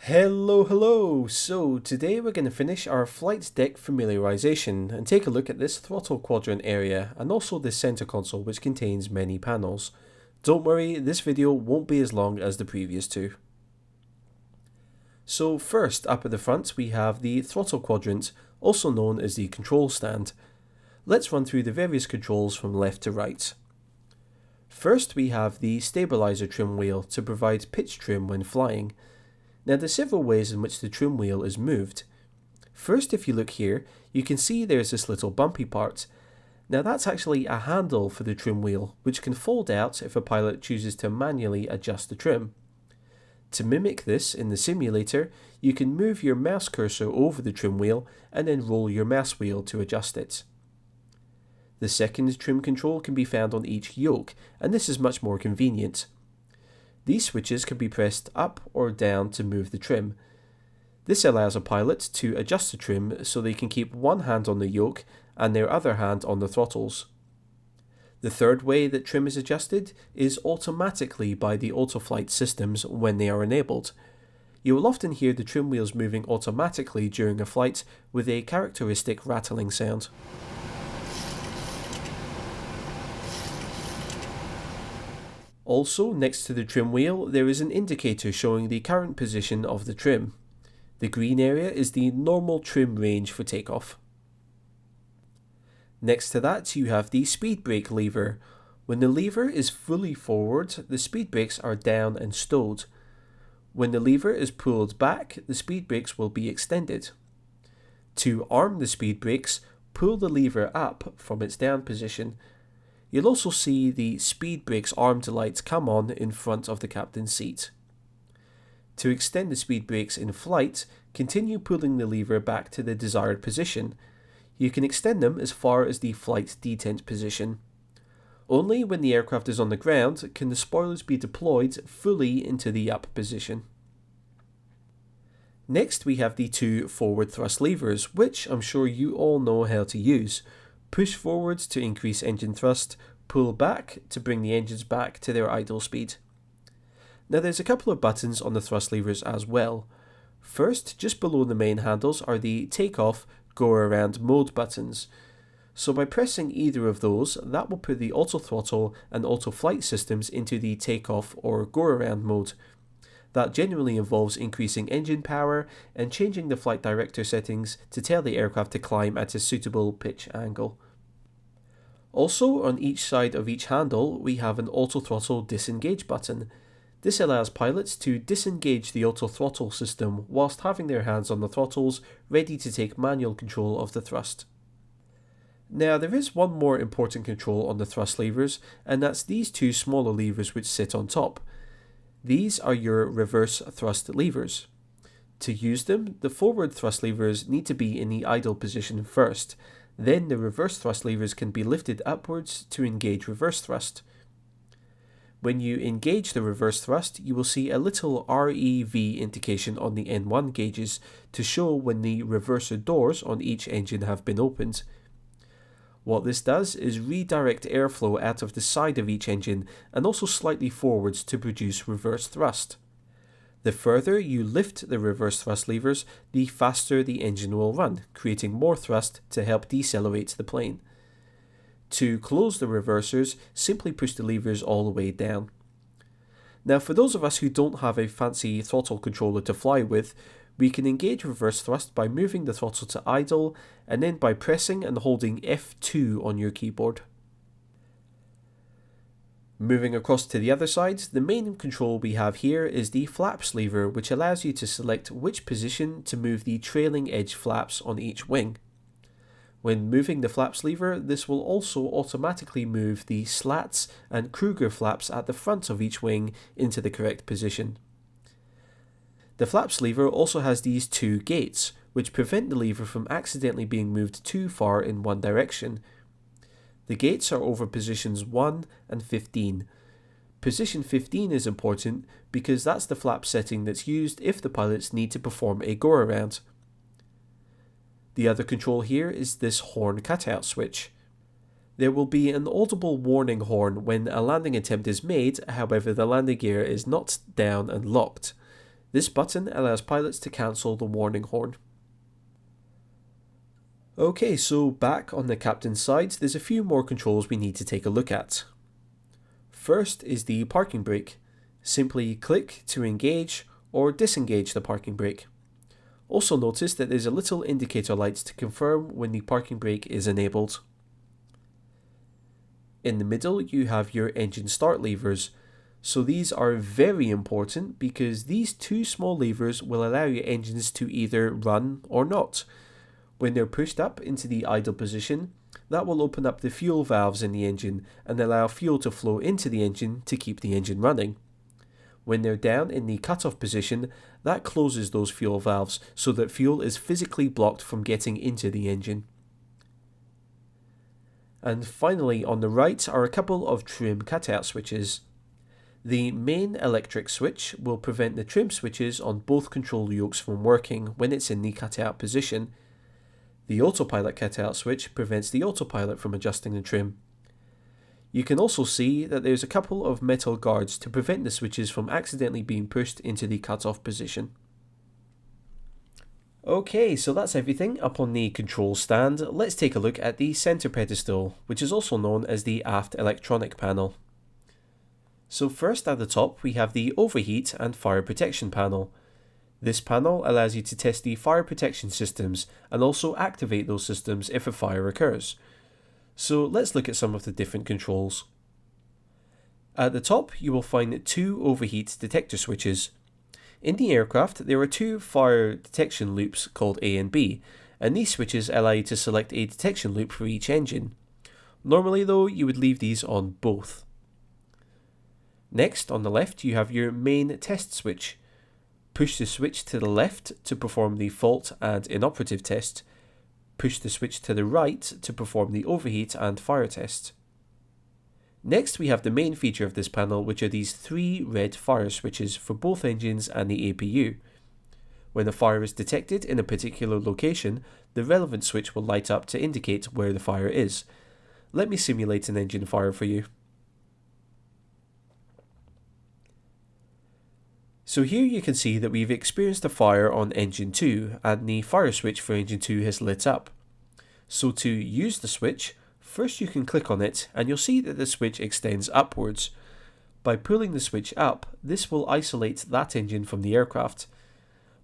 Hello! So today we're going to finish our flight deck familiarization and take a look at this throttle quadrant area and also this center console which contains many panels. Don't worry, this video won't be as long as the previous two. So first, up at the front we have the throttle quadrant, also known as the control stand. Let's run through the various controls from left to right. First we have the stabilizer trim wheel to provide pitch trim when flying. Now there's several ways in which the trim wheel is moved. First, if you look here, you can see there's this little bumpy part. Now that's actually a handle for the trim wheel, which can fold out if a pilot chooses to manually adjust the trim. To mimic this in the simulator, you can move your mouse cursor over the trim wheel and then roll your mouse wheel to adjust it. The second trim control can be found on each yoke, and this is much more convenient. These switches can be pressed up or down to move the trim. This allows a pilot to adjust the trim so they can keep one hand on the yoke and their other hand on the throttles. The third way that trim is adjusted is automatically by the autoflight systems when they are enabled. You will often hear the trim wheels moving automatically during a flight with a characteristic rattling sound. Also, next to the trim wheel, there is an indicator showing the current position of the trim. The green area is the normal trim range for takeoff. Next to that, you have the speed brake lever. When the lever is fully forward, the speed brakes are down and stowed. When the lever is pulled back, the speed brakes will be extended. To arm the speed brakes, pull the lever up from its down position. You'll also see the speed brakes armed lights come on in front of the captain's seat. To extend the speed brakes in flight, continue pulling the lever back to the desired position. You can extend them as far as the flight detent position. Only when the aircraft is on the ground can the spoilers be deployed fully into the up position. Next we have the two forward thrust levers, which I'm sure you all know how to use. Push forward to increase engine thrust, pull back to bring the engines back to their idle speed. Now there's a couple of buttons on the thrust levers as well. First, just below the main handles are the takeoff, go around mode buttons. So by pressing either of those, that will put the auto throttle and auto flight systems into the takeoff or go around mode. That generally involves increasing engine power and changing the flight director settings to tell the aircraft to climb at a suitable pitch angle. Also, on each side of each handle, we have an auto throttle disengage button. This allows pilots to disengage the auto throttle system whilst having their hands on the throttles, ready to take manual control of the thrust. Now there is one more important control on the thrust levers, and that's these two smaller levers which sit on top. These are your reverse thrust levers. To use them, the forward thrust levers need to be in the idle position first. Then the reverse thrust levers can be lifted upwards to engage reverse thrust. When you engage the reverse thrust, you will see a little REV indication on the N1 gauges to show when the reverser doors on each engine have been opened. What this does is redirect airflow out of the side of each engine and also slightly forwards to produce reverse thrust. The further you lift the reverse thrust levers, the faster the engine will run, creating more thrust to help decelerate the plane. To close the reversers, simply push the levers all the way down. Now for those of us who don't have a fancy throttle controller to fly with, we can engage reverse thrust by moving the throttle to idle and then by pressing and holding F2 on your keyboard. Moving across to the other side, the main control we have here is the flaps lever, which allows you to select which position to move the trailing edge flaps on each wing. When moving the flaps lever, this will also automatically move the slats and Kruger flaps at the front of each wing into the correct position. The flaps lever also has these two gates, which prevent the lever from accidentally being moved too far in one direction. The gates are over positions 1 and 15. Position 15 is important because that's the flap setting that's used if the pilots need to perform a go-around. The other control here is this horn cutout switch. There will be an audible warning horn when a landing attempt is made, however the landing gear is not down and locked. This button allows pilots to cancel the warning horn. Okay, so back on the captain's side, there's a few more controls we need to take a look at. First is the parking brake. Simply click to engage or disengage the parking brake. Also notice that there's a little indicator light to confirm when the parking brake is enabled. In the middle you have your engine start levers. So these are very important because these two small levers will allow your engines to either run or not. When they're pushed up into the idle position, that will open up the fuel valves in the engine and allow fuel to flow into the engine to keep the engine running. When they're down in the cutoff position, that closes those fuel valves so that fuel is physically blocked from getting into the engine. And finally, on the right are a couple of trim cutout switches. The main electric switch will prevent the trim switches on both control yokes from working when it's in the cutout position. The autopilot cutout switch prevents the autopilot from adjusting the trim. You can also see that there's a couple of metal guards to prevent the switches from accidentally being pushed into the cutoff position. Okay, so that's everything up on the control stand. Let's take a look at the center pedestal, which is also known as the aft electronic panel. So first at the top we have the overheat and fire protection panel. This panel allows you to test the fire protection systems and also activate those systems if a fire occurs. So let's look at some of the different controls. At the top you will find two overheat detector switches. In the aircraft there are two fire detection loops called A and B, and these switches allow you to select a detection loop for each engine. Normally though you would leave these on both. Next on the left you have your main test switch. Push the switch to the left to perform the fault and inoperative test. Push the switch to the right to perform the overheat and fire test. Next we have the main feature of this panel, which are these three red fire switches for both engines and the APU. When a fire is detected in a particular location, the relevant switch will light up to indicate where the fire is. Let me simulate an engine fire for you. So here you can see that we've experienced a fire on engine 2 and the fire switch for engine 2 has lit up. So to use the switch, first you can click on it and you'll see that the switch extends upwards. By pulling the switch up, this will isolate that engine from the aircraft.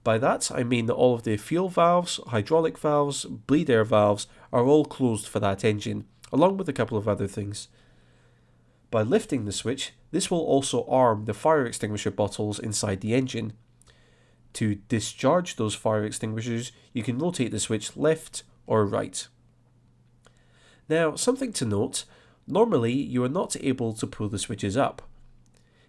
By that I mean that all of the fuel valves, hydraulic valves, bleed air valves are all closed for that engine, along with a couple of other things. By lifting the switch, this will also arm the fire extinguisher bottles inside the engine. To discharge those fire extinguishers, you can rotate the switch left or right. Now, something to note, normally you are not able to pull the switches up.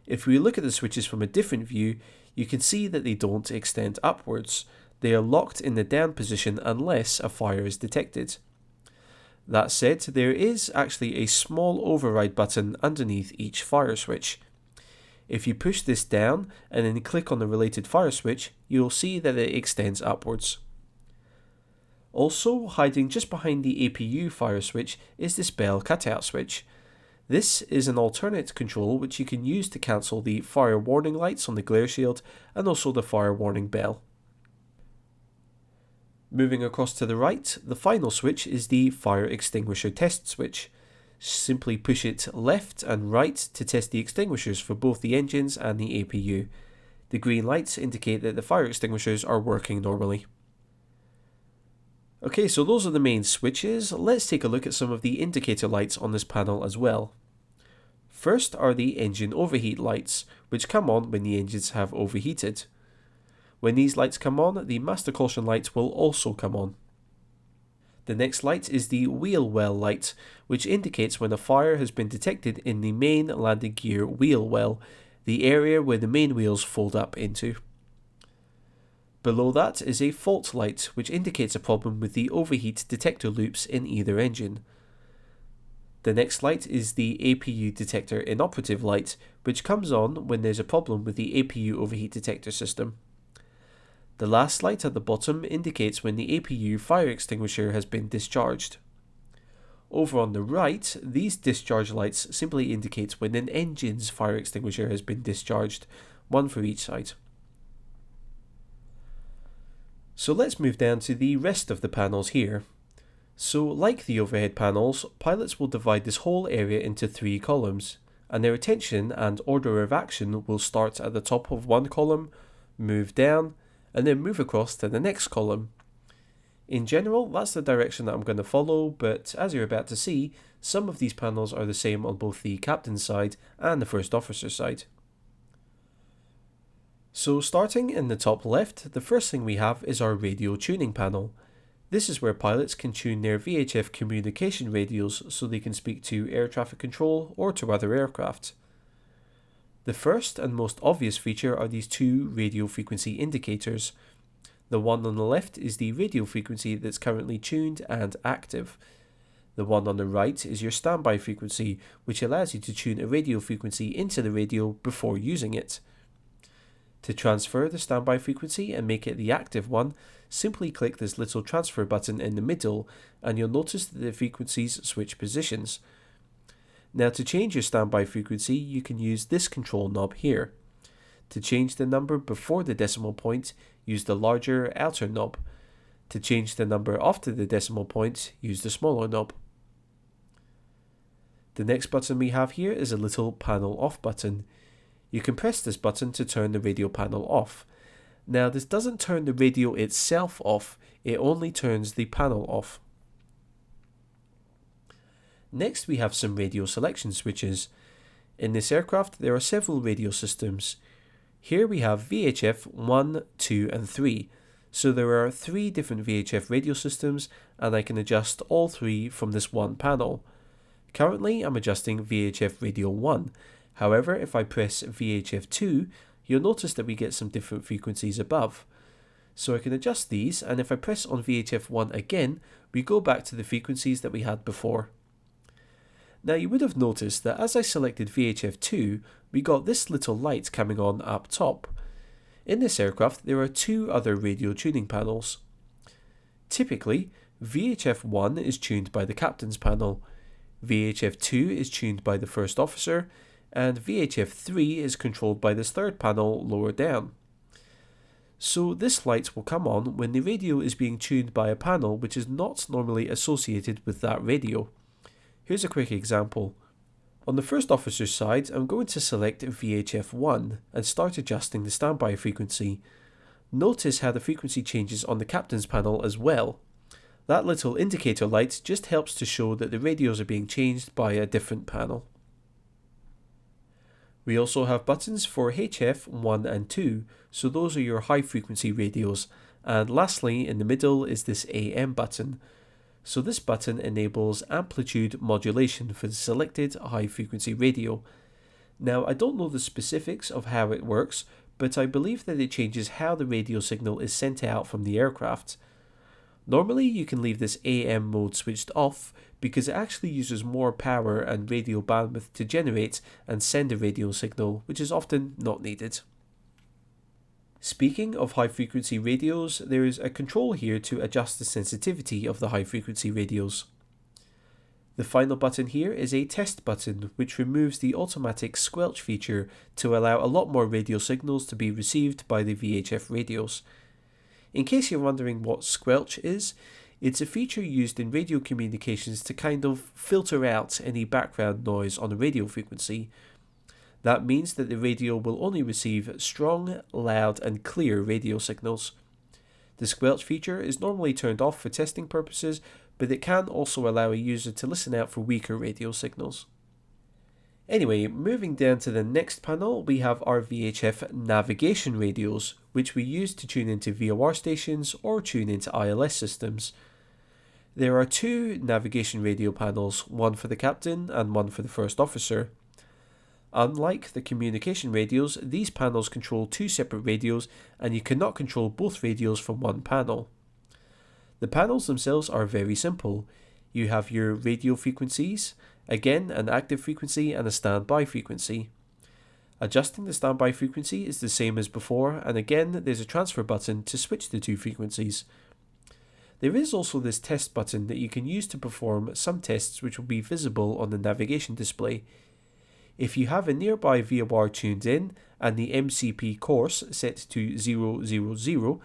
If we look at the switches from a different view, you can see that they don't extend upwards. They are locked in the down position unless a fire is detected. That said, there is actually a small override button underneath each fire switch. If you push this down and then click on the related fire switch, you'll see that it extends upwards. Also, hiding just behind the APU fire switch is this bell cutout switch. This is an alternate control which you can use to cancel the fire warning lights on the glare shield and also the fire warning bell. Moving across to the right, the final switch is the fire extinguisher test switch. Simply push it left and right to test the extinguishers for both the engines and the APU. The green lights indicate that the fire extinguishers are working normally. Okay, so those are the main switches. Let's take a look at some of the indicator lights on this panel as well. First are the engine overheat lights, which come on when the engines have overheated. When these lights come on, the master caution light will also come on. The next light is the wheel well light, which indicates when a fire has been detected in the main landing gear wheel well, the area where the main wheels fold up into. Below that is a fault light, which indicates a problem with the overheat detector loops in either engine. The next light is the APU detector inoperative light, which comes on when there's a problem with the APU overheat detector system. The last light at the bottom indicates when the APU fire extinguisher has been discharged. Over on the right, these discharge lights simply indicate when an engine's fire extinguisher has been discharged, one for each side. So let's move down to the rest of the panels here. So like the overhead panels, pilots will divide this whole area into 3 columns, and their attention and order of action will start at the top of one column, move down, and then move across to the next column. In general, that's the direction that I'm going to follow, but as you're about to see, some of these panels are the same on both the captain's side and the first officer's side. So starting in the top left, the first thing we have is our radio tuning panel. This is where pilots can tune their VHF communication radios so they can speak to air traffic control or to other aircraft. The first and most obvious feature are these 2 radio frequency indicators. The one on the left is the radio frequency that's currently tuned and active. The one on the right is your standby frequency, which allows you to tune a radio frequency into the radio before using it. To transfer the standby frequency and make it the active one, simply click this little transfer button in the middle and you'll notice that the frequencies switch positions. Now to change your standby frequency, you can use this control knob here. To change the number before the decimal point, use the larger outer knob. To change the number after the decimal point, use the smaller knob. The next button we have here is a little panel off button. You can press this button to turn the radio panel off. Now this doesn't turn the radio itself off, it only turns the panel off. Next we have some radio selection switches. In this aircraft there are several radio systems. Here we have VHF 1, 2 and 3. So there are 3 different VHF radio systems and I can adjust all 3 from this one panel. Currently I'm adjusting VHF radio 1. However, if I press VHF 2, you'll notice that we get some different frequencies above. So I can adjust these, and if I press on VHF 1 again, we go back to the frequencies that we had before. Now you would have noticed that as I selected VHF 2, we got this little light coming on up top. In this aircraft, there are 2 other radio tuning panels. Typically, VHF 1 is tuned by the captain's panel, VHF 2 is tuned by the first officer, and VHF 3 is controlled by this third panel lower down. So this light will come on when the radio is being tuned by a panel which is not normally associated with that radio. Here's a quick example. On the first officer's side, I'm going to select VHF 1 and start adjusting the standby frequency. Notice how the frequency changes on the captain's panel as well. That little indicator light just helps to show that the radios are being changed by a different panel. We also have buttons for HF 1 and 2, so those are your high frequency radios, and lastly in the middle is this AM button. So this button enables amplitude modulation for the selected high frequency radio. Now I don't know the specifics of how it works, but I believe that it changes how the radio signal is sent out from the aircraft. Normally you can leave this AM mode switched off because it actually uses more power and radio bandwidth to generate and send a radio signal, which is often not needed. Speaking of high frequency radios, there is a control here to adjust the sensitivity of the high frequency radios. The final button here is a test button which removes the automatic squelch feature to allow a lot more radio signals to be received by the VHF radios. In case you're wondering what squelch is, it's a feature used in radio communications to kind of filter out any background noise on a radio frequency. That means that the radio will only receive strong, loud and clear radio signals. The squelch feature is normally turned off for testing purposes, but it can also allow a user to listen out for weaker radio signals. Anyway, moving down to the next panel, we have our VHF navigation radios, which we use to tune into VOR stations or tune into ILS systems. There are 2 navigation radio panels, one for the captain and one for the first officer. Unlike the communication radios, these panels control 2 separate radios and you cannot control both radios from one panel. The panels themselves are very simple. You have your radio frequencies, again an active frequency and a standby frequency. Adjusting the standby frequency is the same as before, and again there's a transfer button to switch the 2 frequencies. There is also this test button that you can use to perform some tests which will be visible on the navigation display. If you have a nearby VOR tuned in and the MCP course set to 000,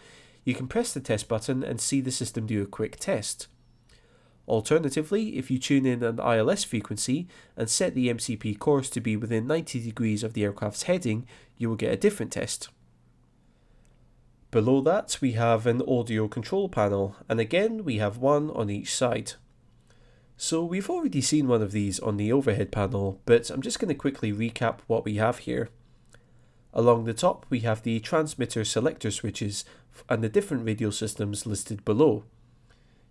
you can press the test button and see the system do a quick test. Alternatively, if you tune in an ILS frequency and set the MCP course to be within 90 degrees of the aircraft's heading, you will get a different test. Below that, we have an audio control panel, and again we have one on each side. So we've already seen one of these on the overhead panel, but I'm just going to quickly recap what we have here. Along the top we have the transmitter selector switches and the different radio systems listed below.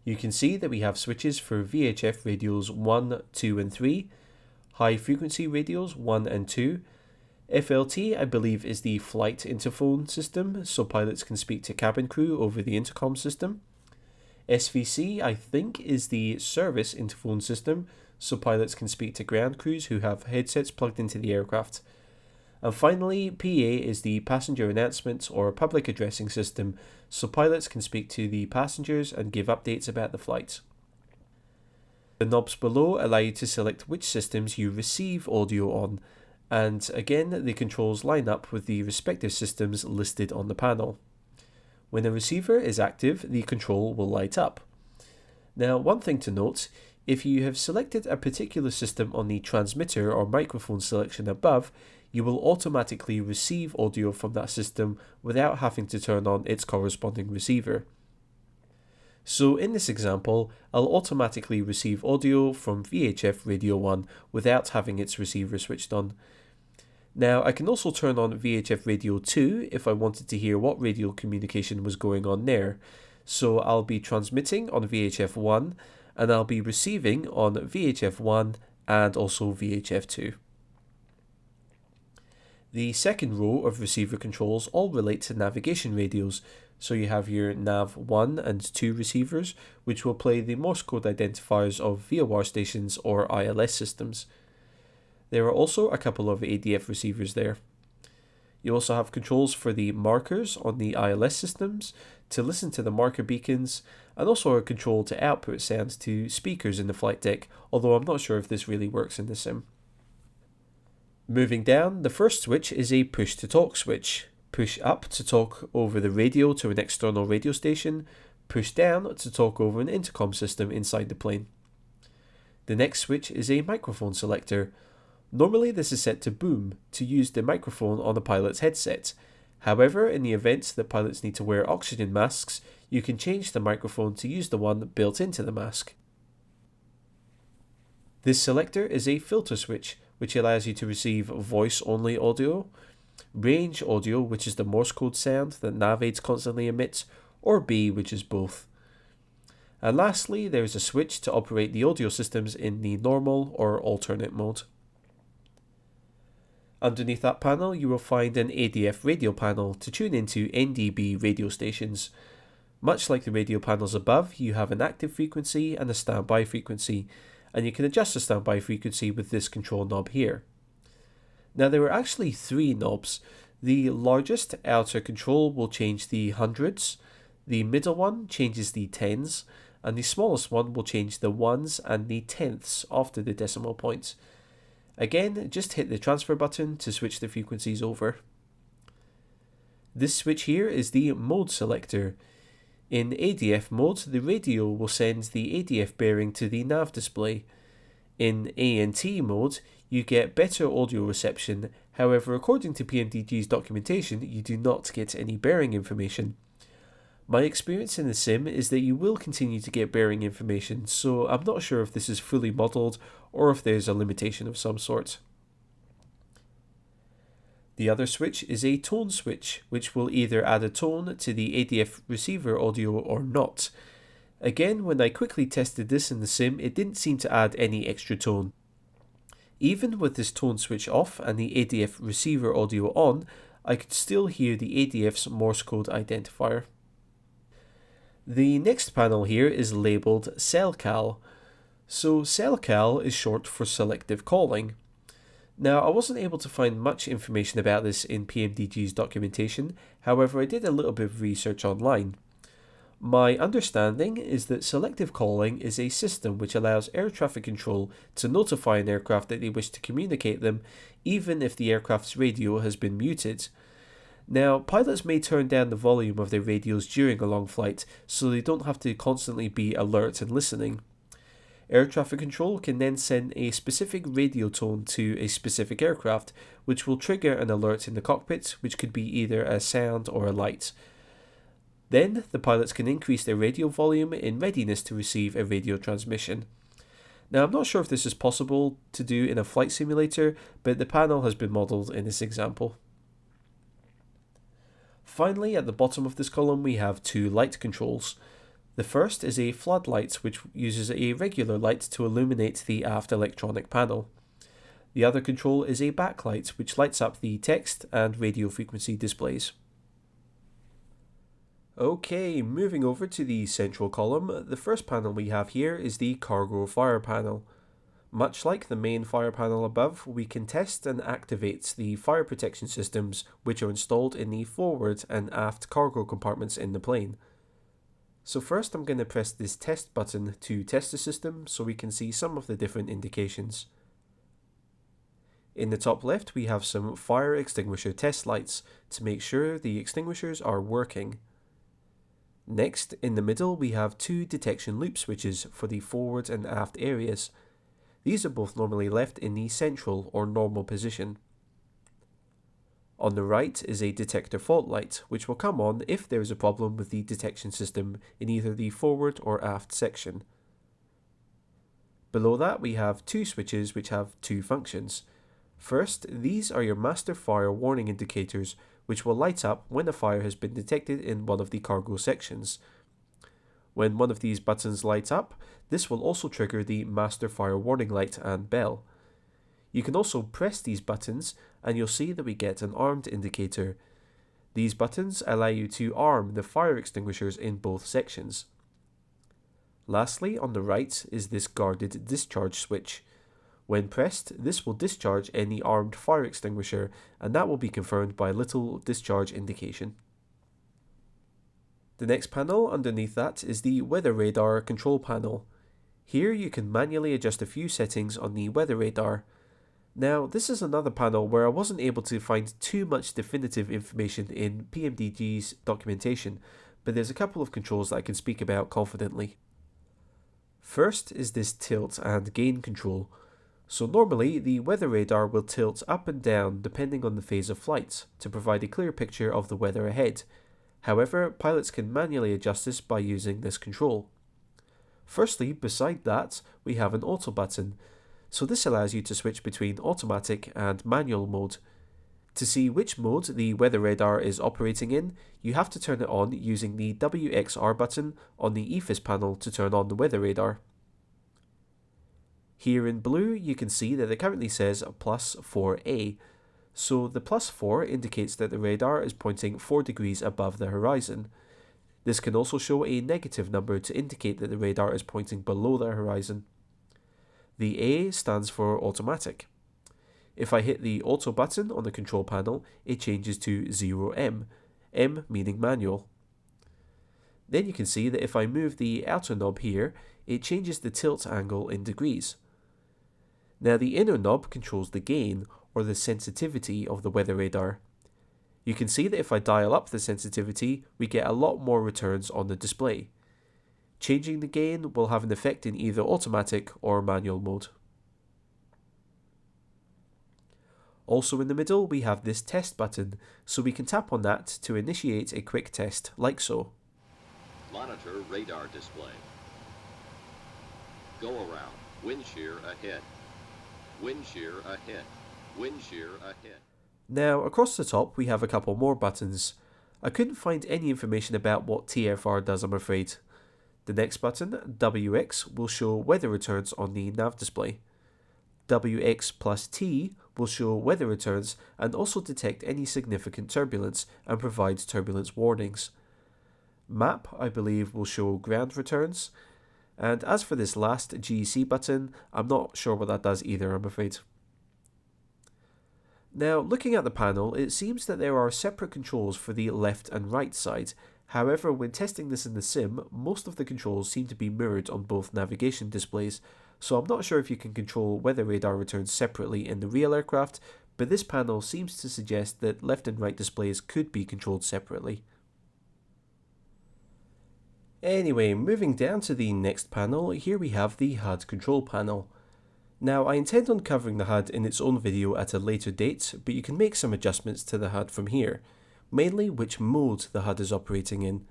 You can see that we have switches for VHF radios 1, 2 and 3, high frequency radios 1 and 2, FLT I believe is the flight interphone system, so pilots can speak to cabin crew over the intercom system. SVC I think is the service interphone system, so pilots can speak to ground crews who have headsets plugged into the aircraft. And finally, PA is the passenger announcement or public addressing system, so pilots can speak to the passengers and give updates about the flight. The knobs below allow you to select which systems you receive audio on, and again the controls line up with the respective systems listed on the panel. When a receiver is active, the control will light up. Now, one thing to note, if you have selected a particular system on the transmitter or microphone selection above, you will automatically receive audio from that system without having to turn on its corresponding receiver. So in this example, I'll automatically receive audio from VHF Radio 1 without having its receiver switched on. Now I can also turn on VHF Radio 2 if I wanted to hear what radio communication was going on there. So I'll be transmitting on VHF 1 and I'll be receiving on VHF 1 and also VHF 2. The second row of receiver controls all relate to navigation radios, so you have your Nav 1 and 2 receivers, which will play the Morse code identifiers of VOR stations or ILS systems. There are also a couple of ADF receivers there. You also have controls for the markers on the ILS systems to listen to the marker beacons, and also a control to output sounds to speakers in the flight deck, although I'm not sure if this really works in the sim. Moving down, the first switch is a push to talk switch. Push up to talk over the radio to an external radio station, push down to talk over an intercom system inside the plane. The next switch is a microphone selector. Normally this is set to boom to use the microphone on the pilot's headset. However, in the event that pilots need to wear oxygen masks, you can change the microphone to use the one built into the mask. This selector is a filter switch, which allows you to receive voice-only audio, range audio, which is the Morse code sound that nav aids constantly emit, or B, which is both. And lastly, there is a switch to operate the audio systems in the normal or alternate mode. Underneath that panel, you will find an ADF radio panel to tune into NDB radio stations. Much like the radio panels above, you have an active frequency and a standby frequency, and you can adjust the standby frequency with this control knob here. Now there are actually 3 knobs. The largest outer control will change the hundreds, the middle one changes the tens, and the smallest one will change the ones and the tenths after the decimal point. Again, just hit the transfer button to switch the frequencies over. This switch here is the mode selector. In ADF mode, the radio will send the ADF bearing to the nav display. In ANT mode, you get better audio reception, however according to PMDG's documentation, you do not get any bearing information. My experience in the sim is that you will continue to get bearing information, so I'm not sure if this is fully modelled or if there's a limitation of some sort. The other switch is a tone switch, which will either add a tone to the ADF receiver audio or not. Again, when I quickly tested this in the sim, it didn't seem to add any extra tone. Even with this tone switch off and the ADF receiver audio on, I could still hear the ADF's Morse code identifier. The next panel here is labelled SelCal. So SelCal is short for Selective Calling. Now, I wasn't able to find much information about this in PMDG's documentation, however I did a little bit of research online. My understanding is that Selective Calling is a system which allows air traffic control to notify an aircraft that they wish to communicate them, even if the aircraft's radio has been muted. Now, pilots may turn down the volume of their radios during a long flight so they don't have to constantly be alert and listening. Air traffic control can then send a specific radio tone to a specific aircraft, which will trigger an alert in the cockpit, which could be either a sound or a light. Then, the pilots can increase their radio volume in readiness to receive a radio transmission. Now, I'm not sure if this is possible to do in a flight simulator, but the panel has been modelled in this example. Finally, at the bottom of this column, we have two light controls. The first is a floodlight, which uses a regular light to illuminate the aft electronic panel. The other control is a backlight, which lights up the text and radio frequency displays. Okay, moving over to the central column, the first panel we have here is the cargo fire panel. Much like the main fire panel above, we can test and activate the fire protection systems which are installed in the forward and aft cargo compartments in the plane. So first I'm going to press this test button to test the system so we can see some of the different indications. In the top left we have some fire extinguisher test lights to make sure the extinguishers are working. Next, in the middle we have two detection loop switches for the forward and aft areas. These are both normally left in the central or normal position. On the right is a detector fault light, which will come on if there is a problem with the detection system in either the forward or aft section. Below that we have two switches which have two functions. First, these are your master fire warning indicators, which will light up when a fire has been detected in one of the cargo sections. When one of these buttons light up, this will also trigger the master fire warning light and bell. You can also press these buttons and you'll see that we get an armed indicator. These buttons allow you to arm the fire extinguishers in both sections. Lastly, on the right is this guarded discharge switch. When pressed, this will discharge any armed fire extinguisher, and that will be confirmed by a little discharge indication. The next panel underneath that is the weather radar control panel. Here you can manually adjust a few settings on the weather radar. Now, this is another panel where I wasn't able to find too much definitive information in PMDG's documentation, but there's a couple of controls that I can speak about confidently. First is this tilt and gain control. So normally, the weather radar will tilt up and down depending on the phase of flight to provide a clear picture of the weather ahead. However, pilots can manually adjust this by using this control. Firstly, beside that, we have an auto button. So this allows you to switch between automatic and manual mode. To see which mode the weather radar is operating in, you have to turn it on using the WXR button on the EFIS panel to turn on the weather radar. Here in blue, you can see that it currently says +4A. So the +4 indicates that the radar is pointing 4 degrees above the horizon. This can also show a negative number to indicate that the radar is pointing below the horizon. The A stands for automatic. If I hit the auto button on the control panel, it changes to 0M, M meaning manual. Then you can see that if I move the outer knob here, it changes the tilt angle in degrees. Now the inner knob controls the gain, or the sensitivity of the weather radar. You can see that if I dial up the sensitivity, we get a lot more returns on the display. Changing the gain will have an effect in either automatic or manual mode. Also in the middle we have this test button, so we can tap on that to initiate a quick test, like so. Monitor radar display. Go around. Wind shear ahead. Wind shear ahead. Wind shear ahead. Now across the top we have a couple more buttons. I couldn't find any information about what TFR does, I'm afraid. The next button, WX, will show weather returns on the nav display. WX plus T will show weather returns and also detect any significant turbulence and provide turbulence warnings. Map, I believe, will show ground returns. And as for this last GC button, I'm not sure what that does either, I'm afraid. Now, looking at the panel, it seems that there are separate controls for the left and right side. However, when testing this in the sim, most of the controls seem to be mirrored on both navigation displays, so I'm not sure if you can control weather radar returns separately in the real aircraft, but this panel seems to suggest that left and right displays could be controlled separately. Anyway, moving down to the next panel, here we have the HUD control panel. Now, I intend on covering the HUD in its own video at a later date, but you can make some adjustments to the HUD from here, mainly which mode the HUD is operating in.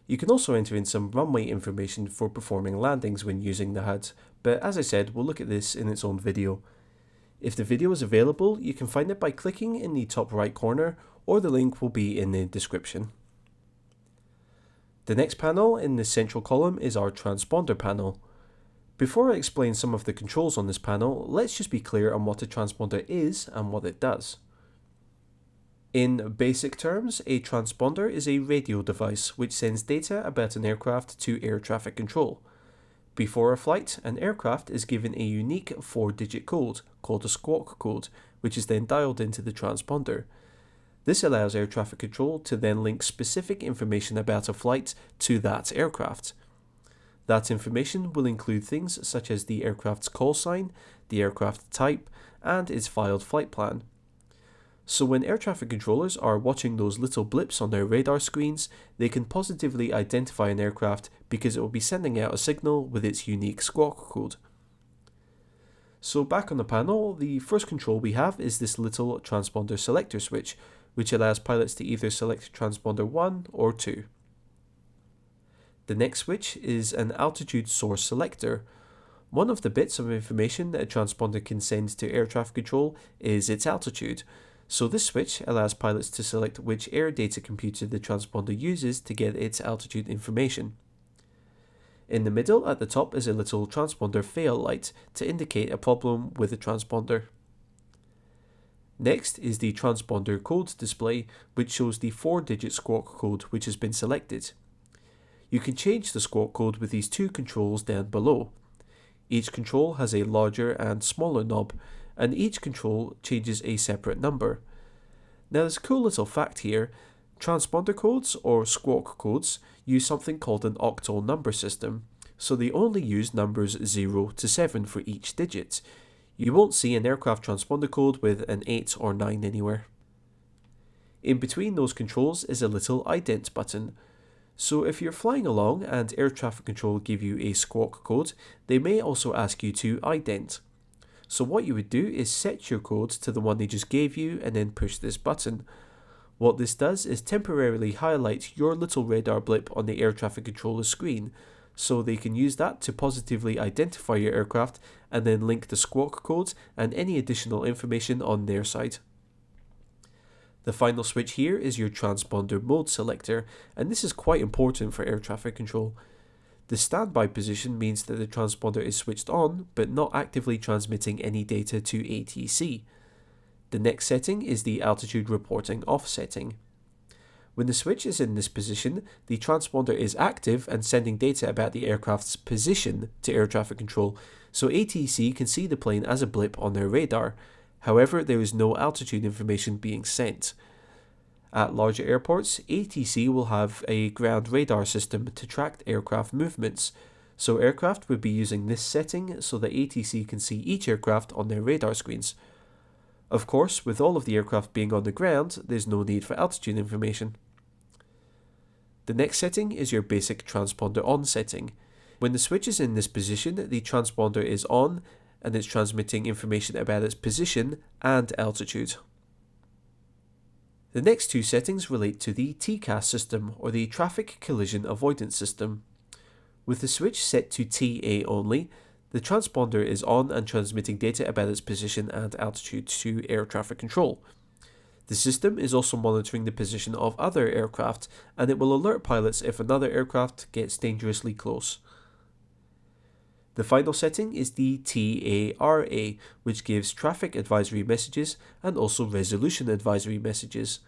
You can also enter in some runway information for performing landings when using the HUD, but as I said, we'll look at this in its own video. If the video is available, you can find it by clicking in the top right corner, or the link will be in the description. The next panel in the central column is our transponder panel. Before I explain some of the controls on this panel, let's just be clear on what a transponder is and what it does. In basic terms, a transponder is a radio device which sends data about an aircraft to air traffic control. Before a flight, an aircraft is given a unique 4-digit code, called a squawk code, which is then dialed into the transponder. This allows air traffic control to then link specific information about a flight to that aircraft. That information will include things such as the aircraft's call sign, the aircraft type, and its filed flight plan. So when air traffic controllers are watching those little blips on their radar screens, they can positively identify an aircraft because it will be sending out a signal with its unique squawk code. So back on the panel, the first control we have is this little transponder selector switch, which allows pilots to either select transponder 1 or 2. The next switch is an altitude source selector. One of the bits of information that a transponder can send to air traffic control is its altitude. So this switch allows pilots to select which air data computer the transponder uses to get its altitude information. In the middle at the top is a little transponder fail light to indicate a problem with the transponder. Next is the transponder code display, which shows the 4-digit squawk code which has been selected. You can change the squawk code with these two controls down below. Each control has a larger and smaller knob, and each control changes a separate number. Now there's a cool little fact here. Transponder codes, or squawk codes, use something called an octal number system, so they only use numbers 0 to 7 for each digit. You won't see an aircraft transponder code with an 8 or 9 anywhere. In between those controls is a little ident button. So if you're flying along and air traffic control give you a squawk code, they may also ask you to ident. So what you would do is set your code to the one they just gave you and then push this button. What this does is temporarily highlight your little radar blip on the air traffic controller's screen, so they can use that to positively identify your aircraft and then link the squawk codes and any additional information on their side. The final switch here is your transponder mode selector, and this is quite important for air traffic control. The standby position means that the transponder is switched on, but not actively transmitting any data to ATC. The next setting is the altitude reporting off setting. When the switch is in this position, the transponder is active and sending data about the aircraft's position to air traffic control, so ATC can see the plane as a blip on their radar. However, there is no altitude information being sent. At larger airports, ATC will have a ground radar system to track aircraft movements, so aircraft would be using this setting so that ATC can see each aircraft on their radar screens. Of course, with all of the aircraft being on the ground, there's no need for altitude information. The next setting is your basic transponder on setting. When the switch is in this position, the transponder is on and it's transmitting information about its position and altitude. The next two settings relate to the TCAS system, or the Traffic Collision Avoidance System. With the switch set to TA only, the transponder is on and transmitting data about its position and altitude to air traffic control. The system is also monitoring the position of other aircraft, and it will alert pilots if another aircraft gets dangerously close. The final setting is the TARA, which gives traffic advisory messages and also resolution advisory messages.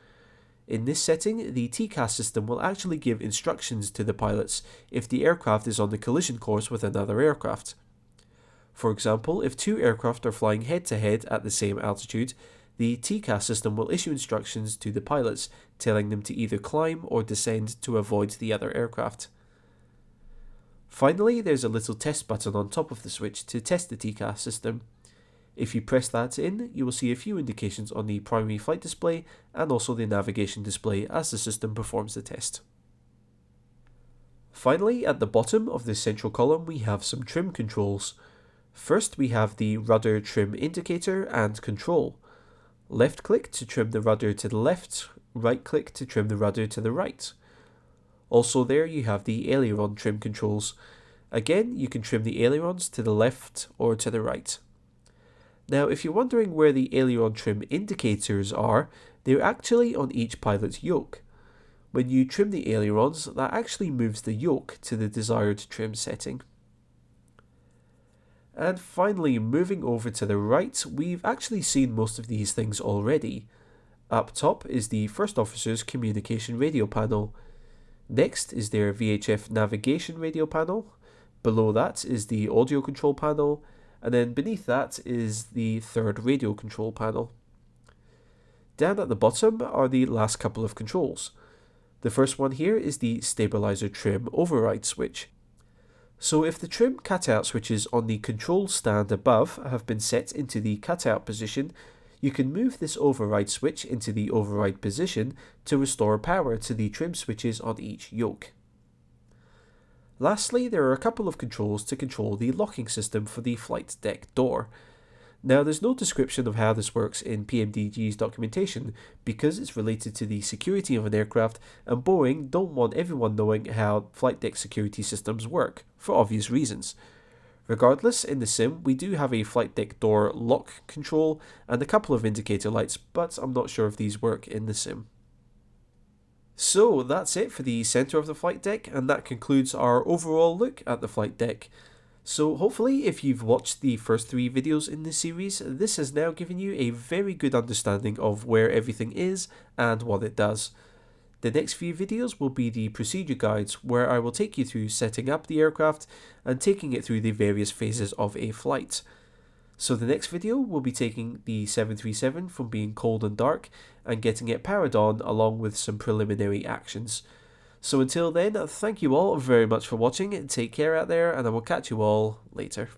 In this setting, the TCAS system will actually give instructions to the pilots if the aircraft is on the collision course with another aircraft. For example, if two aircraft are flying head-to-head at the same altitude, the TCAS system will issue instructions to the pilots, telling them to either climb or descend to avoid the other aircraft. Finally, there's a little test button on top of the switch to test the TCAS system. If you press that in, you will see a few indications on the primary flight display and also the navigation display as the system performs the test. Finally, at the bottom of this central column, we have some trim controls. First, we have the rudder trim indicator and control. Left click to trim the rudder to the left, right click to trim the rudder to the right. Also there you have the aileron trim controls. Again, you can trim the ailerons to the left or to the right. Now, if you're wondering where the aileron trim indicators are, they're actually on each pilot's yoke. When you trim the ailerons, that actually moves the yoke to the desired trim setting. And finally, moving over to the right, we've actually seen most of these things already. Up top is the First Officer's communication radio panel. Next is their VHF navigation radio panel. Below that is the audio control panel, and then beneath that is the third radio control panel. Down at the bottom are the last couple of controls. The first one here is the stabilizer trim override switch. So if the trim cutout switches on the control stand above have been set into the cutout position, you can move this override switch into the override position to restore power to the trim switches on each yoke. Lastly, there are a couple of controls to control the locking system for the flight deck door. Now, there's no description of how this works in PMDG's documentation because it's related to the security of an aircraft, and Boeing don't want everyone knowing how flight deck security systems work, for obvious reasons. Regardless, in the sim, we do have a flight deck door lock control and a couple of indicator lights, but I'm not sure if these work in the sim. So that's it for the centre of the flight deck, and that concludes our overall look at the flight deck. So hopefully, if you've watched the first 3 videos in this series, this has now given you a very good understanding of where everything is and what it does. The next few videos will be the procedure guides, where I will take you through setting up the aircraft and taking it through the various phases of a flight. So the next video will be taking the 737 from being cold and dark and getting it powered on, along with some preliminary actions. So until then, thank you all very much for watching, take care out there, and I will catch you all later.